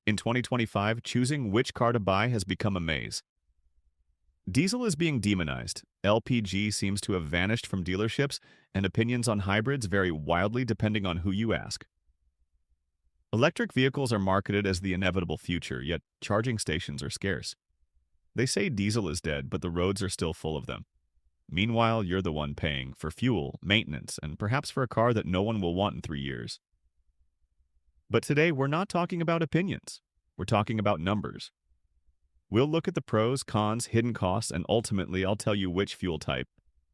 In 2025, choosing which car to buy has become a maze. Diesel is being demonized. LPG seems to have vanished from dealerships, and opinions on hybrids vary wildly depending on who you ask. Electric vehicles are marketed as the inevitable future, yet charging stations are scarce. They say diesel is dead, but the roads are still full of them. Meanwhile, you're the one paying for fuel, maintenance, and perhaps for a car that no one will want in 3 years. But today, we're not talking about opinions. We're talking about numbers. We'll look at the pros, cons, hidden costs, and ultimately I'll tell you which fuel type,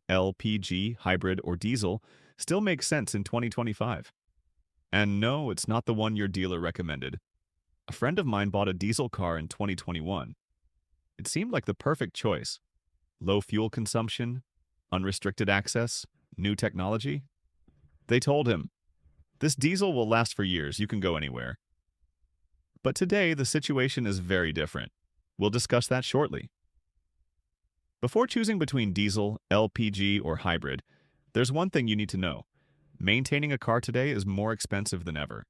LPG, hybrid, or diesel, still makes sense in 2025. And no, it's not the one your dealer recommended. A friend of mine bought a diesel car in 2021. It seemed like the perfect choice. Low fuel consumption, unrestricted access, new technology. They told him, "This diesel will last for years, you can go anywhere." But today, the situation is very different. We'll discuss that shortly. Before choosing between diesel, LPG, or hybrid, there's one thing you need to know. Maintaining a car today is more expensive than ever.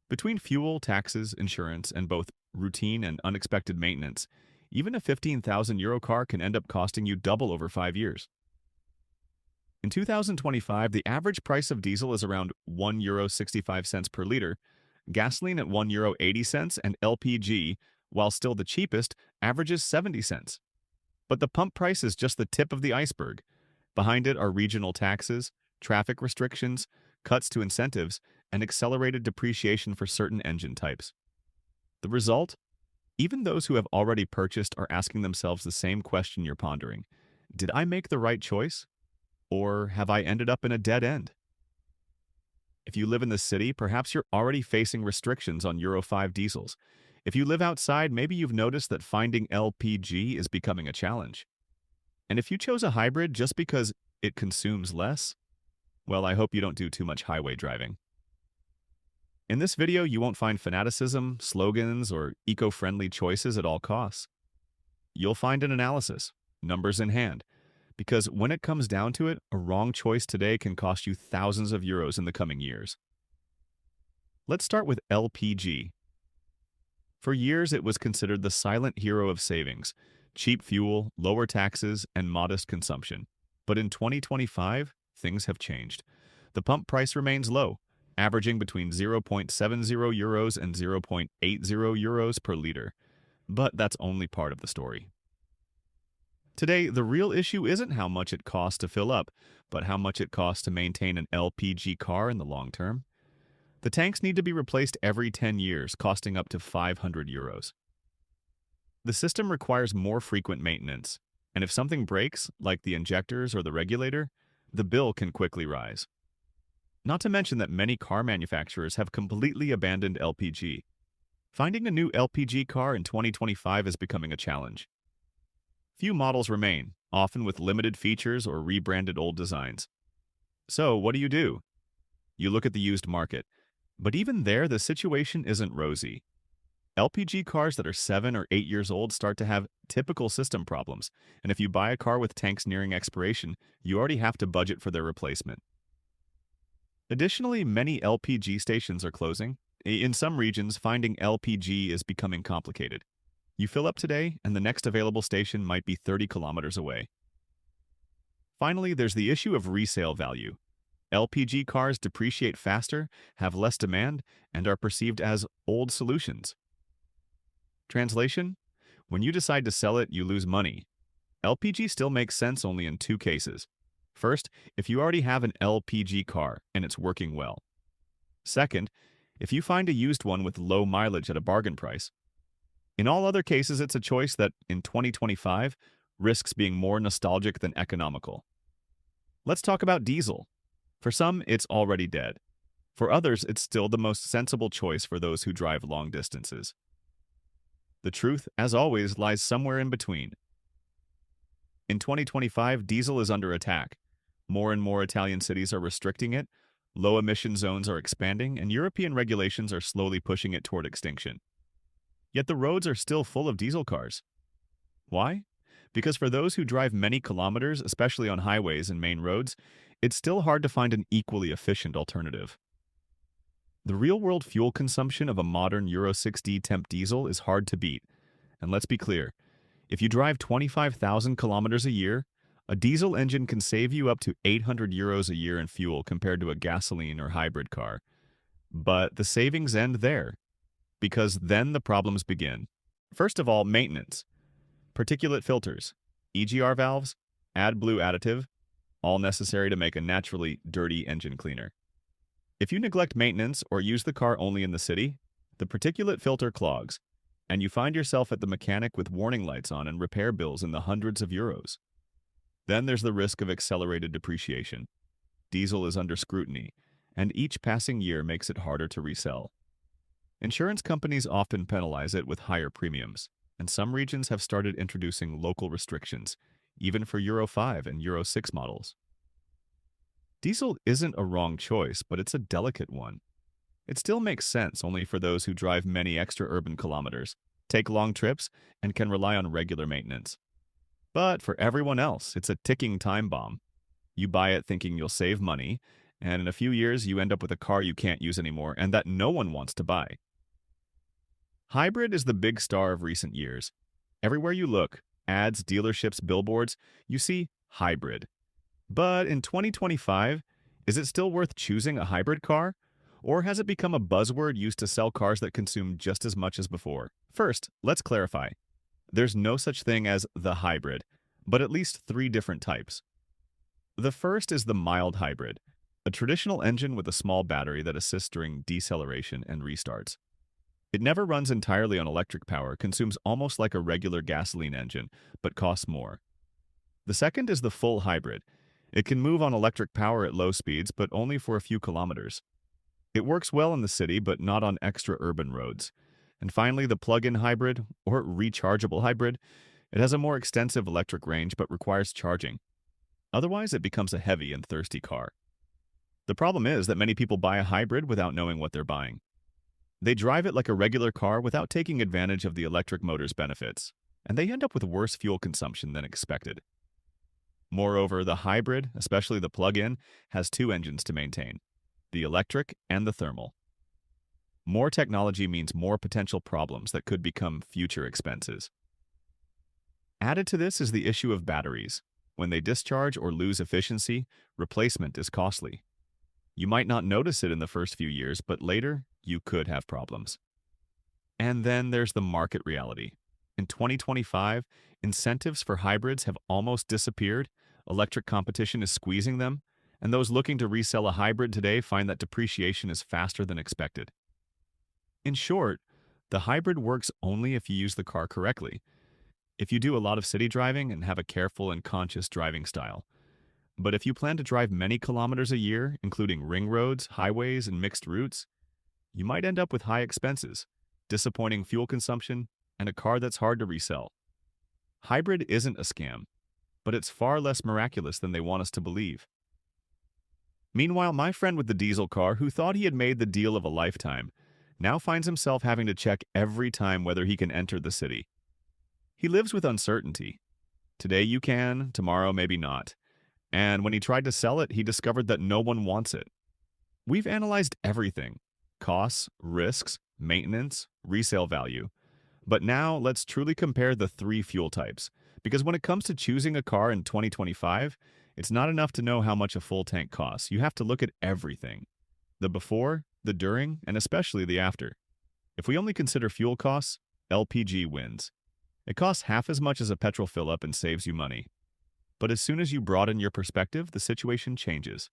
Between fuel, taxes, insurance, and both routine and unexpected maintenance, even a €15,000 car can end up costing you double over 5 years. In 2025, the average price of diesel is around €1.65 per liter, gasoline at €1.80, and LPG, while still the cheapest, averages 70 cents. But the pump price is just the tip of the iceberg. Behind it are regional taxes, traffic restrictions, cuts to incentives, and accelerated depreciation for certain engine types. The result? Even those who have already purchased are asking themselves the same question you're pondering. Did I make the right choice? Or have I ended up in a dead end? If you live in the city, perhaps you're already facing restrictions on Euro 5 diesels. If you live outside, maybe you've noticed that finding LPG is becoming a challenge. And if you chose a hybrid just because it consumes less, well, I hope you don't do too much highway driving. In this video, you won't find fanaticism, slogans, or eco-friendly choices at all costs. You'll find an analysis, numbers in hand, because when it comes down to it, a wrong choice today can cost you thousands of euros in the coming years. Let's start with LPG. For years, it was considered the silent hero of savings, cheap fuel, lower taxes, and modest consumption. But in 2025, things have changed. The pump price remains low, averaging between €0.70 and €0.80 per liter. But that's only part of the story. Today, the real issue isn't how much it costs to fill up, but how much it costs to maintain an LPG car in the long term. The tanks need to be replaced every 10 years, costing up to €500. The system requires more frequent maintenance, and if something breaks, like the injectors or the regulator, the bill can quickly rise. Not to mention that many car manufacturers have completely abandoned LPG. Finding a new LPG car in 2025 is becoming a challenge. Few models remain, often with limited features or rebranded old designs. So, what do? You look at the used market. But even there, the situation isn't rosy. LPG cars that are 7 or 8 years old start to have typical system problems, and if you buy a car with tanks nearing expiration, you already have to budget for their replacement. Additionally, many LPG stations are closing. In some regions, finding LPG is becoming complicated. You fill up today, and the next available station might be 30 kilometers away. Finally, there's the issue of resale value. LPG cars depreciate faster, have less demand, and are perceived as old solutions. Translation? When you decide to sell it, you lose money. LPG still makes sense only in two cases. First, if you already have an LPG car and it's working well. Second, if you find a used one with low mileage at a bargain price. In all other cases, it's a choice that, in 2025, risks being more nostalgic than economical. Let's talk about diesel. For some, it's already dead. For others, it's still the most sensible choice for those who drive long distances. The truth, as always, lies somewhere in between. In 2025, diesel is under attack. More and more Italian cities are restricting it, low-emission zones are expanding, and European regulations are slowly pushing it toward extinction. Yet the roads are still full of diesel cars. Why? Because for those who drive many kilometers, especially on highways and main roads, it's still hard to find an equally efficient alternative. The real-world fuel consumption of a modern Euro 6D temp diesel is hard to beat. And let's be clear, if you drive 25,000 kilometers a year, a diesel engine can save you up to 800 euros a year in fuel compared to a gasoline or hybrid car. But the savings end there, because then the problems begin. First of all, maintenance. Particulate filters, EGR valves, AdBlue additive, all necessary to make a naturally dirty engine cleaner. If you neglect maintenance or use the car only in the city, the particulate filter clogs, and you find yourself at the mechanic with warning lights on and repair bills in the hundreds of euros. Then there's the risk of accelerated depreciation. Diesel is under scrutiny, and each passing year makes it harder to resell. Insurance companies often penalize it with higher premiums, and some regions have started introducing local restrictions, even for Euro 5 and Euro 6 models. Diesel isn't a wrong choice, but it's a delicate one. It still makes sense only for those who drive many extra urban kilometers, take long trips, and can rely on regular maintenance. But for everyone else, it's a ticking time bomb. You buy it thinking you'll save money, and in a few years you end up with a car you can't use anymore and that no one wants to buy. Hybrid is the big star of recent years. Everywhere you look, ads, dealerships, billboards, you see hybrid. But in 2025, is it still worth choosing a hybrid car? Or has it become a buzzword used to sell cars that consume just as much as before? First, let's clarify. There's no such thing as the hybrid, but at least three different types. The first is the mild hybrid, a traditional engine with a small battery that assists during deceleration and restarts. It never runs entirely on electric power, consumes almost like a regular gasoline engine, but costs more. The second is the full hybrid. It can move on electric power at low speeds, but only for a few kilometers. It works well in the city, but not on extra urban roads. And finally, the plug-in hybrid, or rechargeable hybrid. It has a more extensive electric range, but requires charging. Otherwise, it becomes a heavy and thirsty car. The problem is that many people buy a hybrid without knowing what they're buying. They drive it like a regular car without taking advantage of the electric motor's benefits, and they end up with worse fuel consumption than expected. Moreover, the hybrid, especially the plug-in, has two engines to maintain, the electric and the thermal. More technology means more potential problems that could become future expenses. Added to this is the issue of batteries. When they discharge or lose efficiency, replacement is costly. You might not notice it in the first few years, but later, you could have problems. And then there's the market reality. In 2025, incentives for hybrids have almost disappeared, electric competition is squeezing them, and those looking to resell a hybrid today find that depreciation is faster than expected. In short, the hybrid works only if you use the car correctly, if you do a lot of city driving and have a careful and conscious driving style. But if you plan to drive many kilometers a year, including ring roads, highways, and mixed routes, you might end up with high expenses, disappointing fuel consumption, and a car that's hard to resell. Hybrid isn't a scam, but it's far less miraculous than they want us to believe. Meanwhile, my friend with the diesel car, who thought he had made the deal of a lifetime, now finds himself having to check every time whether he can enter the city. He lives with uncertainty. Today you can, tomorrow maybe not. And when he tried to sell it, he discovered that no one wants it. We've analyzed everything: costs, risks, maintenance, resale value. But now let's truly compare the three fuel types, because when it comes to choosing a car in 2025, it's not enough to know how much a full tank costs. You have to look at everything: the before, the during, and especially the after. If we only consider fuel costs, LPG wins. It costs half as much as a petrol fill-up and saves you money. But as soon as you broaden your perspective, the situation changes.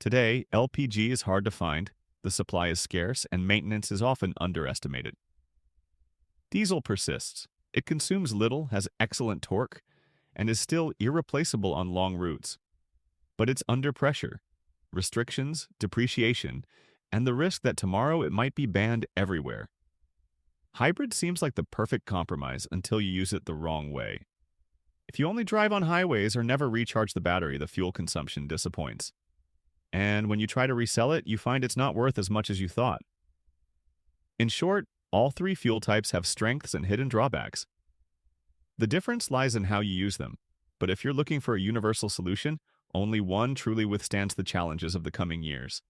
Today, LPG is hard to find, the supply is scarce, and maintenance is often underestimated. Diesel persists. It consumes little, has excellent torque, and is still irreplaceable on long routes. But it's under pressure: restrictions, depreciation, and the risk that tomorrow it might be banned everywhere. Hybrid seems like the perfect compromise until you use it the wrong way. If you only drive on highways or never recharge the battery, the fuel consumption disappoints. And when you try to resell it, you find it's not worth as much as you thought. In short, all three fuel types have strengths and hidden drawbacks. The difference lies in how you use them, but if you're looking for a universal solution, only one truly withstands the challenges of the coming years.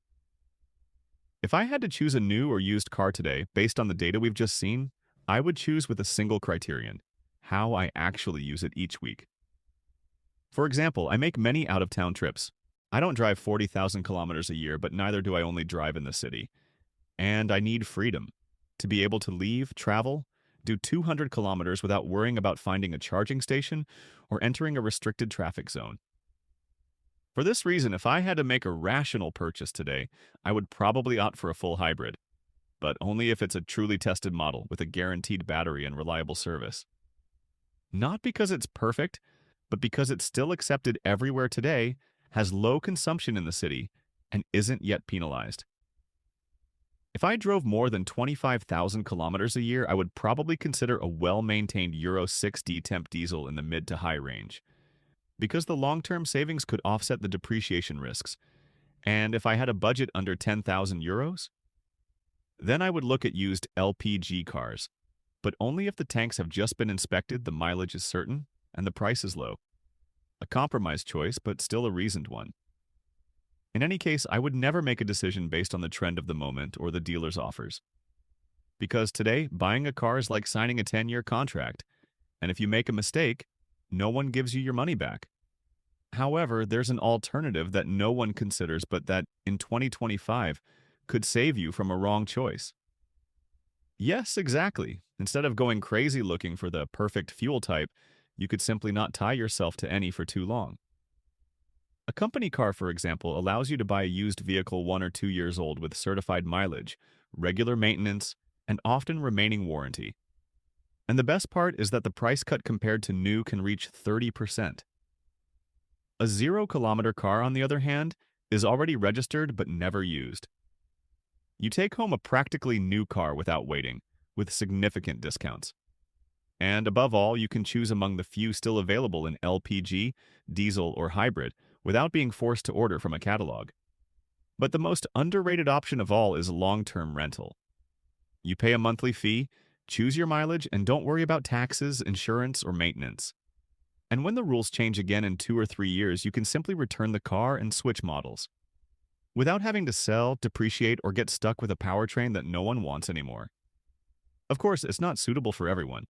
If I had to choose a new or used car today based on the data we've just seen, I would choose with a single criterion: how I actually use it each week. For example, I make many out-of-town trips. I don't drive 40,000 kilometers a year, but neither do I only drive in the city. And I need freedom to be able to leave, travel, do 200 kilometers without worrying about finding a charging station or entering a restricted traffic zone. For this reason, if I had to make a rational purchase today, I would probably opt for a full hybrid, but only if it's a truly tested model with a guaranteed battery and reliable service. Not because it's perfect, but because it's still accepted everywhere today, has low consumption in the city, and isn't yet penalized. If I drove more than 25,000 kilometers a year, I would probably consider a well-maintained Euro 6D temp diesel in the mid to high range, because the long-term savings could offset the depreciation risks. And if I had a budget under 10,000 euros, then I would look at used LPG cars, but only if the tanks have just been inspected, the mileage is certain, and the price is low. A compromise choice, but still a reasoned one. In any case, I would never make a decision based on the trend of the moment or the dealer's offers. Because today, buying a car is like signing a 10-year contract, and if you make a mistake, no one gives you your money back. However, there's an alternative that no one considers, but that in 2025 could save you from a wrong choice. Yes, exactly. Instead of going crazy looking for the perfect fuel type, you could simply not tie yourself to any for too long. A company car, for example, allows you to buy a used vehicle 1 or 2 years old with certified mileage, regular maintenance, and often remaining warranty. And the best part is that the price cut compared to new can reach 30%. A 0-kilometer car, on the other hand, is already registered but never used. You take home a practically new car without waiting, with significant discounts. And above all, you can choose among the few still available in LPG, diesel, or hybrid without being forced to order from a catalog. But the most underrated option of all is long-term rental. You pay a monthly fee, choose your mileage, and don't worry about taxes, insurance, or maintenance. And when the rules change again in 2 or 3 years, you can simply return the car and switch models, without having to sell, depreciate, or get stuck with a powertrain that no one wants anymore. Of course, it's not suitable for everyone,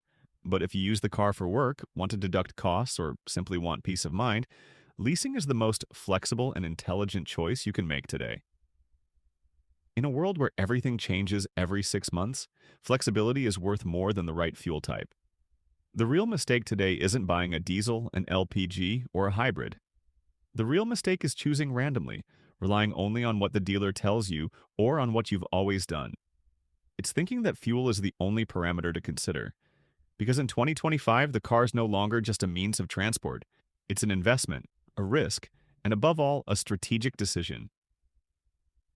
but if you use the car for work, want to deduct costs, or simply want peace of mind, leasing is the most flexible and intelligent choice you can make today. In a world where everything changes every 6 months, flexibility is worth more than the right fuel type. The real mistake today isn't buying a diesel, an LPG, or a hybrid. The real mistake is choosing randomly, relying only on what the dealer tells you or on what you've always done. It's thinking that fuel is the only parameter to consider. Because in 2025, the car is no longer just a means of transport. It's an investment, a risk, and above all, a strategic decision.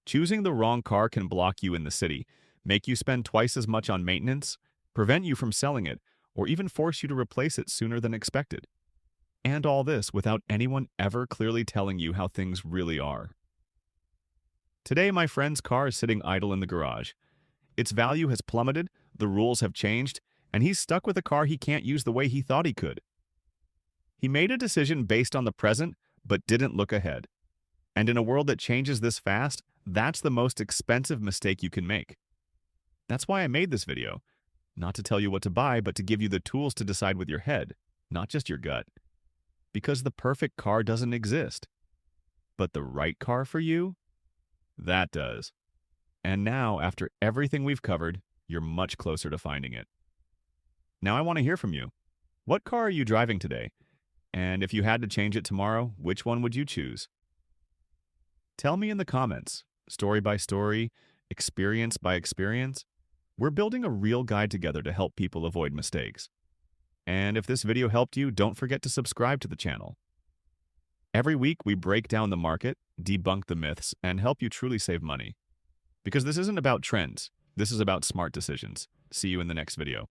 Choosing the wrong car can block you in the city, make you spend twice as much on maintenance, prevent you from selling it, or even force you to replace it sooner than expected. And all this without anyone ever clearly telling you how things really are. Today, my friend's car is sitting idle in the garage. Its value has plummeted, the rules have changed, and he's stuck with a car he can't use the way he thought he could. He made a decision based on the present, but didn't look ahead. And in a world that changes this fast, that's the most expensive mistake you can make. That's why I made this video. Not to tell you what to buy, but to give you the tools to decide with your head, not just your gut. Because the perfect car doesn't exist. But the right car for you? That does. And now, after everything we've covered, you're much closer to finding it. Now I want to hear from you. What car are you driving today? And if you had to change it tomorrow, which one would you choose? Tell me in the comments, story by story, experience by experience. We're building a real guide together to help people avoid mistakes. And if this video helped you, don't forget to subscribe to the channel. Every week, we break down the market, debunk the myths, and help you truly save money. Because this isn't about trends, this is about smart decisions. See you in the next video.